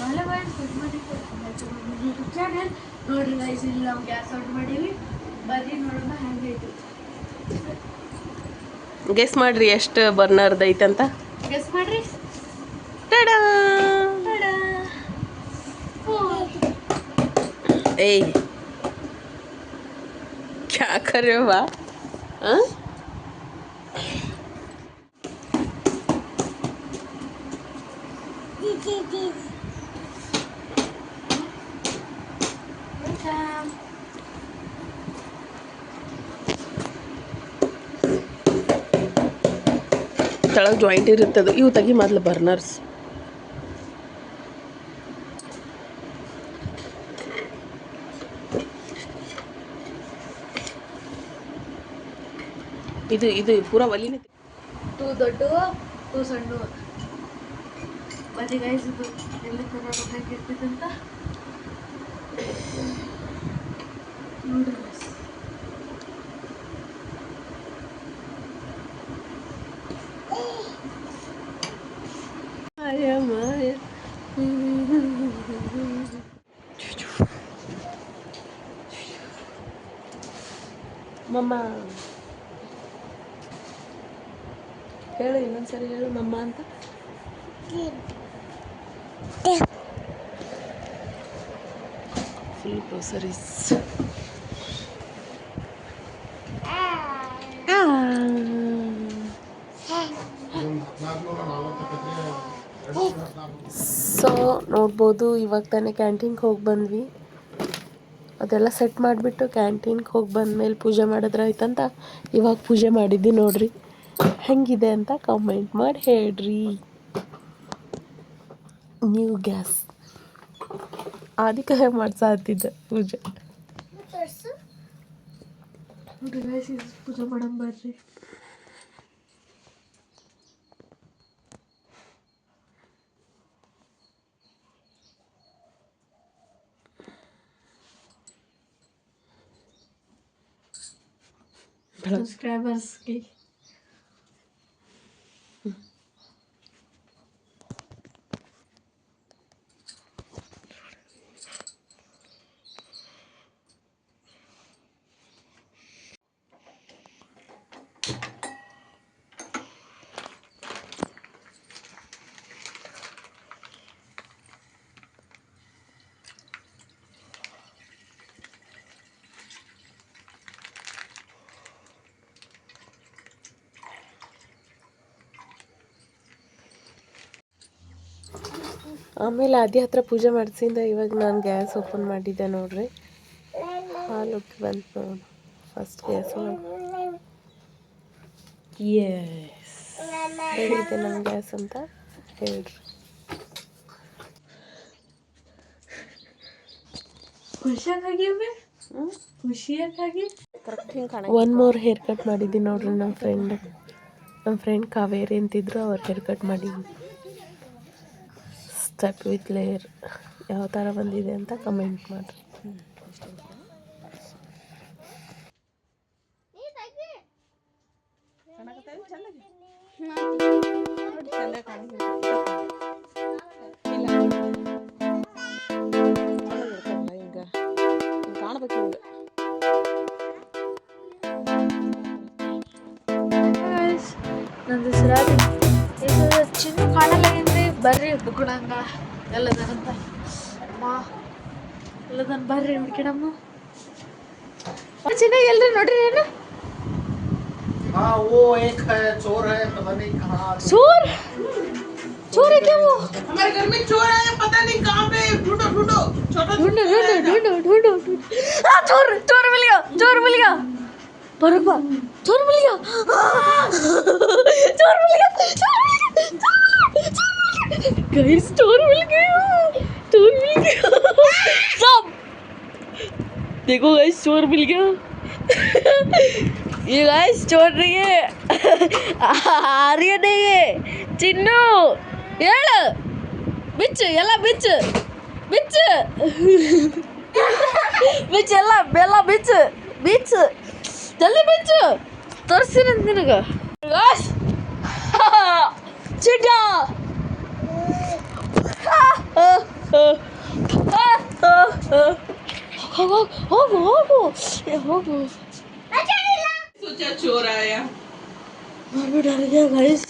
Hello guys good morning YouTube channel. ನೋಡ್ರಿ guys ಇಲ್ಲಿ ನಾವು ಗ್ಯಾಸ್ ಆನ್ ಮಾಡೀವಿ. ಬರ್ರಿ ನೋಡೋಣ ಹೆಂಗೈತಿ. ಗೆಸ್ ಮಾಡ್ರಿ ಎಷ್ಟು ಬರ್ನರ್ದು ಐತಂತ. ಗೆಸ್ ಮಾಡ್ರಿ. Ta-da ta-da. ಏಯ್ क्या कर रहे हो बा? हाँ? ತಳಗ ಜಾಯಿಂಟ್ ಇರುತ್ತದು. ಇವು ತೆಗಿ ಮೊದಲು ಬರ್ನರ್ಸ್. ಇದು ಪೂರಾ ಒಲಿನೇ. ಟೂ ದೊಡ್ಡವು ಟೂ ಸಣ್ಣವು. ಬನ್ನಿ ಗೈಸ್ ಇದು ಎಲ್ಲಿ ತನಕ ಹೆಂಗಿರ್ತೈತಂತ ನೋಡ್ರಿ ಗೈಸ್. ಮಮ್ಮ ಹೇಳು, ಇನ್ನೊಂದ್ಸರಿ ಹೇಳು ಮಮ್ಮ ಅಂತ. Full groceries. ಸೊ ನೋಡ್ಬೋದು, ಇವಾಗ ತಾನೇ ಕ್ಯಾಂಟೀನ್ಗೆ ಹೋಗಿ ಬಂದ್ವಿ. ಅದೆಲ್ಲ ಸೆಟ್ ಮಾಡಿಬಿಟ್ಟು ಕ್ಯಾಂಟೀನ್ಗೆ ಹೋಗಿ ಬಂದಮೇಲೆ ಪೂಜೆ ಮಾಡಿದ್ರೆ ಆಯ್ತಂತ ಇವಾಗ ಪೂಜೆ ಮಾಡಿದ್ವಿ. ನೋಡ್ರಿ ಹೆಂಗಿದೆ ಅಂತ ಕಾಮೆಂಟ್ ಮಾಡಿ ಹೇಳ್ರಿ. ನ್ಯೂ ಗ್ಯಾಸ್ ಆದಿಕ ಮಾಡ್ಸಾತಿದ್ದೆ ಪೂಜೆ. ನೋಡ್ರಿ ಗೈಸ್ ಪೂಜೆ ಮಾಡಮ್ ಬರ್ರಿ. ಸಬ್ಸ್ಕ್ರೈಬರ್ಸ್ಗೆ ಆಮೇಲೆ ಆದಿ ಹತ್ರ ಪೂಜೆ ಮಾಡಿಸಿಂದ ಇವಾಗ ನಾನು ಗ್ಯಾಸ್ ಓಪನ್ ಮಾಡಿದ್ದೆ. ನೋಡ್ರಿ ಹಾಲು ಉಕ್ಕಿ ಬಂತು ನೋಡಿ ಫಸ್ಟ್ ಗ್ಯಾಸ್. ಎಸ್ ಹೇಳಿದ್ದೆ ನನ್ನ ಗ್ಯಾಸ್ ಅಂತ ಹೇಳ್ರಿ. ಖುಷಿಯಾಗಿ ಒನ್ ಮೋರ್ ಹೇರ್ ಕಟ್ ಮಾಡಿದ್ದೀನಿ ನೋಡ್ರಿ. ನಮ್ಮ ಫ್ರೆಂಡ್ ಕಾವೇರಿ ಅಂತಿದ್ರು, ಅವ್ರ ಹೇರ್ ಕಟ್ ಮಾಡಿದ್ದೀನಿ. ಸ್ಟೆಪ್ ವಿತ್ ಲೇಯರ್ ಯಾವ ಥರ ಬಂದಿದೆ ಅಂತ ಕಮೆಂಟ್ ಮಾಡಿರಿ. ನಂದು ಸಿರಾಜ್ ಇದು ಚಿನ್ನು ಕಾಣಲಾಗಿದ್ರಿ. ಬರ್ರಿ ಬುಕ್ಕಡಂಗ ಎಲ್ಲದಂತ ಅಮ್ಮ ಎಲ್ಲದನ್ ಬರ್ರಿ ಹುಡ್ಕಿಡಮ್ಮ. ಚಿನ್ನ ಎಲ್ರಿ ನೋಡ್ರಿ ಏನು वो एक है चोर है, पता नहीं कहाँ। चोर चोर है क्या वो? हमारे घर में चोर है, पता नहीं कहाँ पे। ढूंढो ढूंढो छोटा ढूंढो ढूंढो ढूंढो ढूंढो। चोर चोर मिल गया, चोर मिल गया। बरकबा चोर मिल गया, चोर मिल गया, गाइस चोर मिल गया, चोर मिल गया। सब देखो गाइस चोर मिल गया। ये गाइस चोर नहीं है, आर्य नहीं है, चिन्नू ಹೇಳು ಬಿಚ್ಚು ಎಲ್ಲ ಬಿಚ್ಚು ಬಿಚ್ಚು ಬಿಚ್ಚು ಎಲ್ಲ ಬಿಚ್ಚು ಬಿಚ್ಚು ಜಲ್ದಿ ಬಿಚ್ಚು ತೋರಿಸ್ತೀನಿ ನಿನಗೆ. ಚಿಡ್ಡ ಹೋಗು ಹೋಗು ಹೋಗು ಏ, ಹೋಗು सोचा चोर आया मैं भी डर गया गाइस